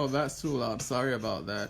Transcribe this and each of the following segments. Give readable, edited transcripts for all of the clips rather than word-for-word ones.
Oh, that's too loud. Sorry about that.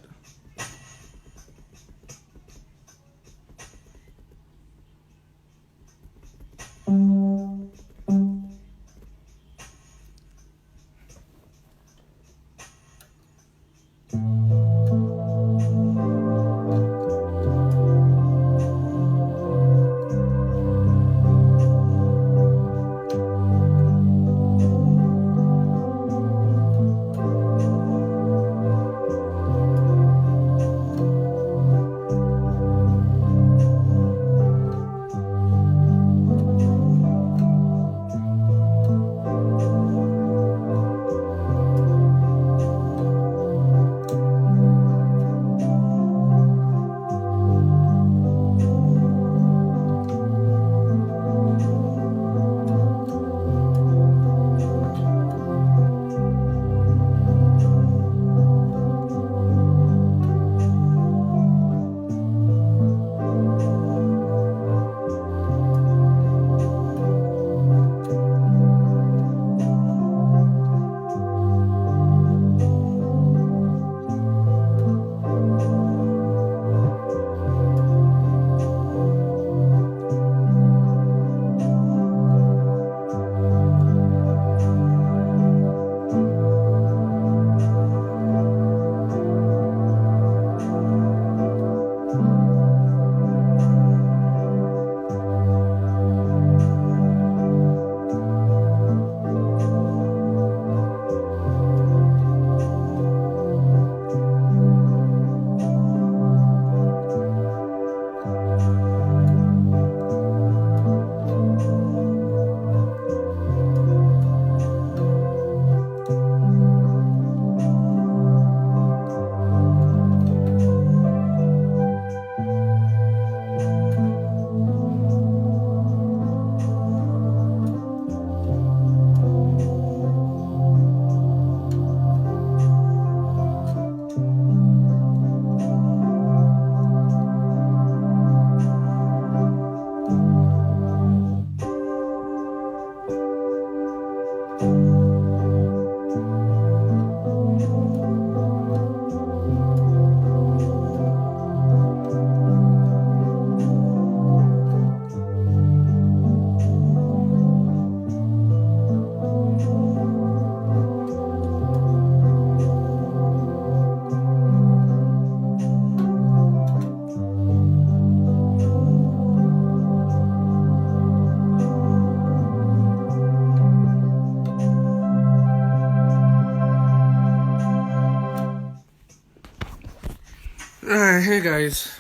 Alright, hey guys.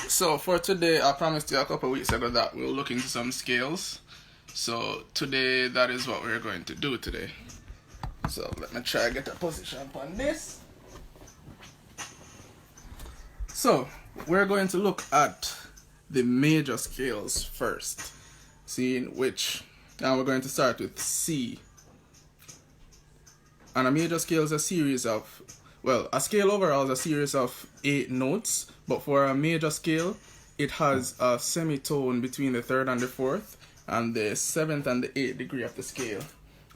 So for today, I promised you a couple weeks ago that we'll look into some scales. So today, that is what we're going to do today. So let me try get a position on this. So we're going to look at the major scales first, seeing which, and we're going to start with C. And a major scale is a series of, well, a scale overall is a series of 8 notes, but for a major scale, it has a semitone between the 3rd and the 4th, and the 7th and the 8th degree of the scale.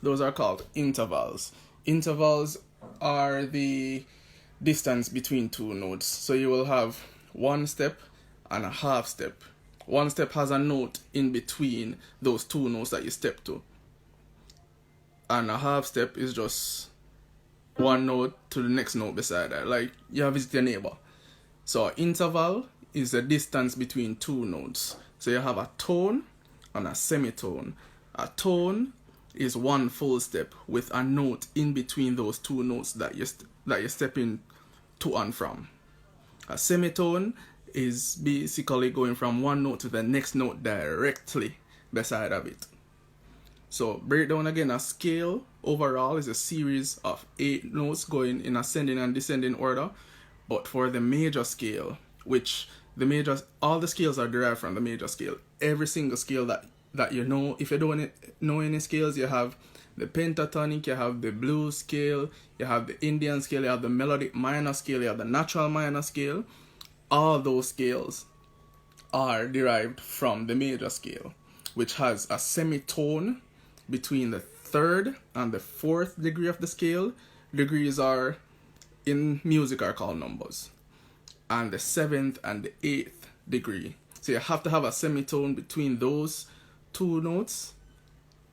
Those are called intervals. Intervals are the distance between 2 notes. So you will have 1 step and a half step. 1 step has a note in between those 2 notes that you step to. And a half step is just 1 note to the next note beside that, like you have visited your neighbor. So an interval is the distance between 2 notes. So you have a tone and a semitone. A tone is 1 full step with a note in between those 2 notes that you're stepping to and from. A semitone is basically going from 1 note to the next note directly beside of it. So break down again, a scale overall is a series of 8 notes going in ascending and descending order. But for the major scale, which all the scales are derived from the major scale. Every single scale that you know, if you don't know any scales, you have the pentatonic, you have the blues scale, you have the Indian scale, you have the melodic minor scale, you have the natural minor scale. All those scales are derived from the major scale, which has a semitone between the 3rd and the 4th degree of the scale, degrees are in music are called numbers, and the 7th and the 8th degree. So you have to have a semitone between those two notes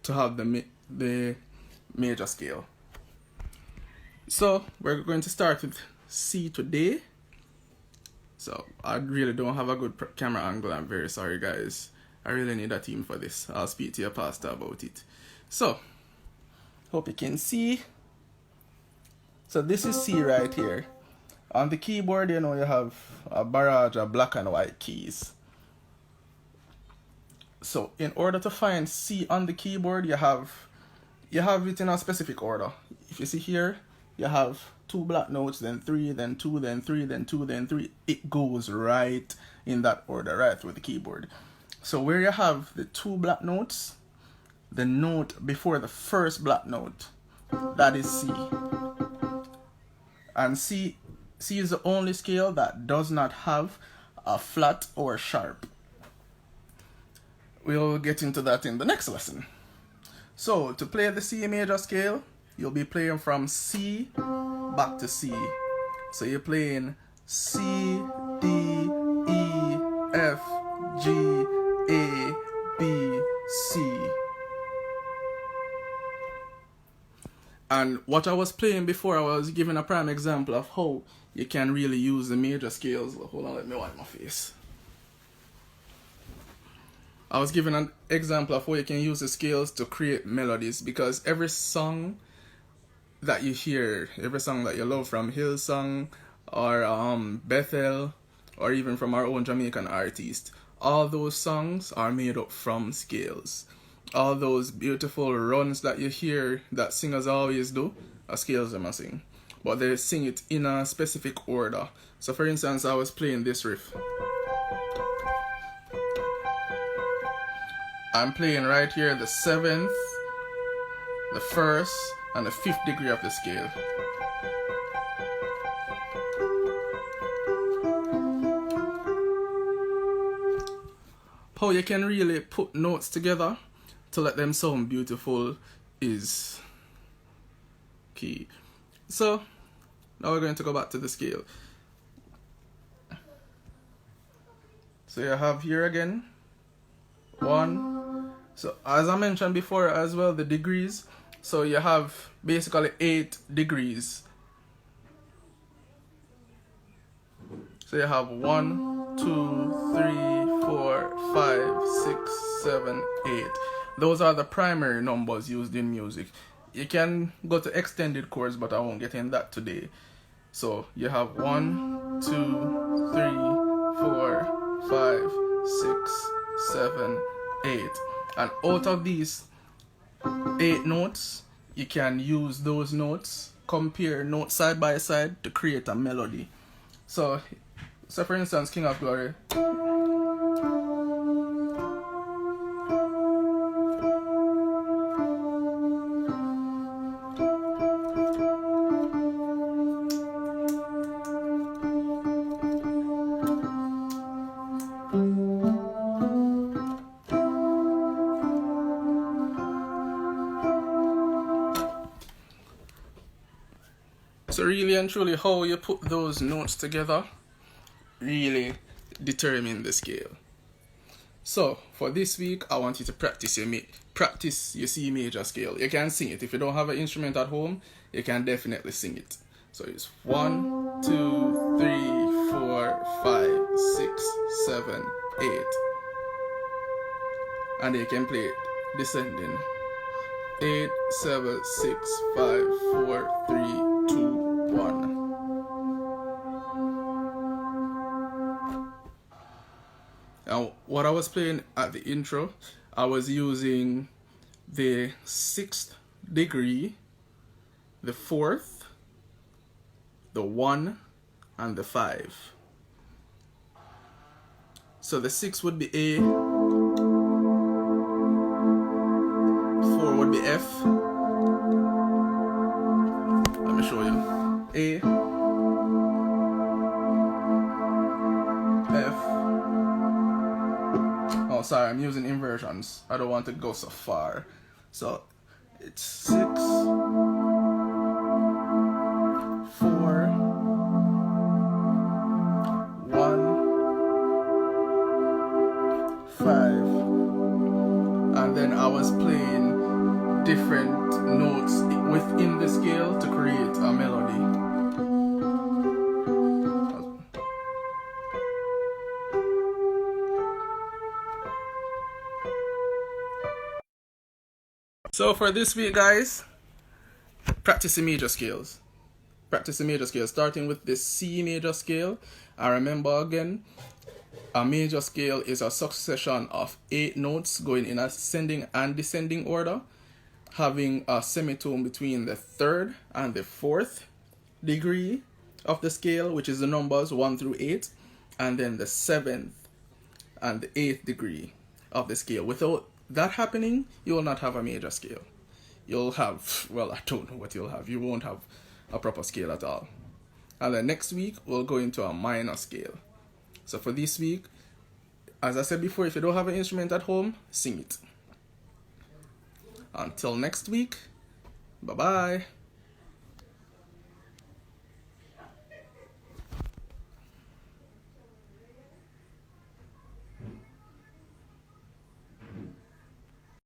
to have the major scale. So we're going to start with C today. So I really don't have a good camera angle. I'm very sorry, guys. I really need a team for this. I'll speak to your pastor about it. So hope you can see. So this is C right here. On the keyboard, you know, you have a barrage of black and white keys. So in order to find C on the keyboard, you have it in a specific order. If you see here, you have 2 black notes, then 3, then 2, then 3, then 2, then 3. It goes right in that order, right through the keyboard. So where you have the 2 black notes, the note before the first black note, that is C. And C is the only scale that does not have a flat or sharp. We'll get into that in the next lesson. So to play the C major scale, you'll be playing from C back to C. So you're playing C, D, E, F, G, A, B, C. And what I was playing before, I was giving a prime example of how you can really use the major scales. Hold on, let me wipe my face. I was giving an example of how you can use the scales to create melodies, because every song that you hear, every song that you love from Hillsong or Bethel, or even from our own Jamaican artist, all those songs are made up from scales. All those beautiful runs that you hear that singers always do are scales them a sing, but they sing it in a specific order. So for instance, I was playing this riff. I'm playing right here the 7th, the 1st, and the 5th degree of the scale. How you can really put notes together to let them sound beautiful is key. So now we're going to go back to the scale. So you have here again 1. So as I mentioned before as well, the degrees. So you have basically 8 degrees. So you have 1, 2, 3, 4, 5, 6, 7, 8. Those are the primary numbers used in music. You can go to extended chords, but I won't get in that today. So you have 1, 2, 3, 4, 5, 6, 7, 8. And out of these 8 notes, you can use those notes, compare notes side by side to create a melody. So for instance, King of Glory. So really and truly, how you put those notes together really determine the scale. So for this week, I want you to practice your C major scale. You can sing it. If you don't have an instrument at home, you can definitely sing it. So it's 1, 2, 3, 4, 5, 6, 7, 8. And you can play it descending. 8, 7, 6, 5, 4, 3, 2, 1. Now, what I was playing at the intro, I was using the 6th degree, the 4th, the 1, and the 5. So the 6 would be A, 4 would be F. Let me show you. A, F. Oh, sorry, I'm using inversions. I don't want to go so far. So it's 6, 5, and then I was playing different notes within the scale to create a melody. So for this week, guys, practice the major scales. Practice the major scale, starting with the C major scale. And remember again, a major scale is a succession of 8 notes going in ascending and descending order, having a semitone between the 3rd and the 4th degree of the scale, which is the numbers 1 through 8, and then the 7th and the 8th degree of the scale. Without that happening, you will not have a major scale. You'll have, well, I don't know what you'll have. You won't have a proper scale at all. And then next week, we'll go into a minor scale. So for this week, as I said before, if you don't have an instrument at home, sing it. Until next week, bye-bye.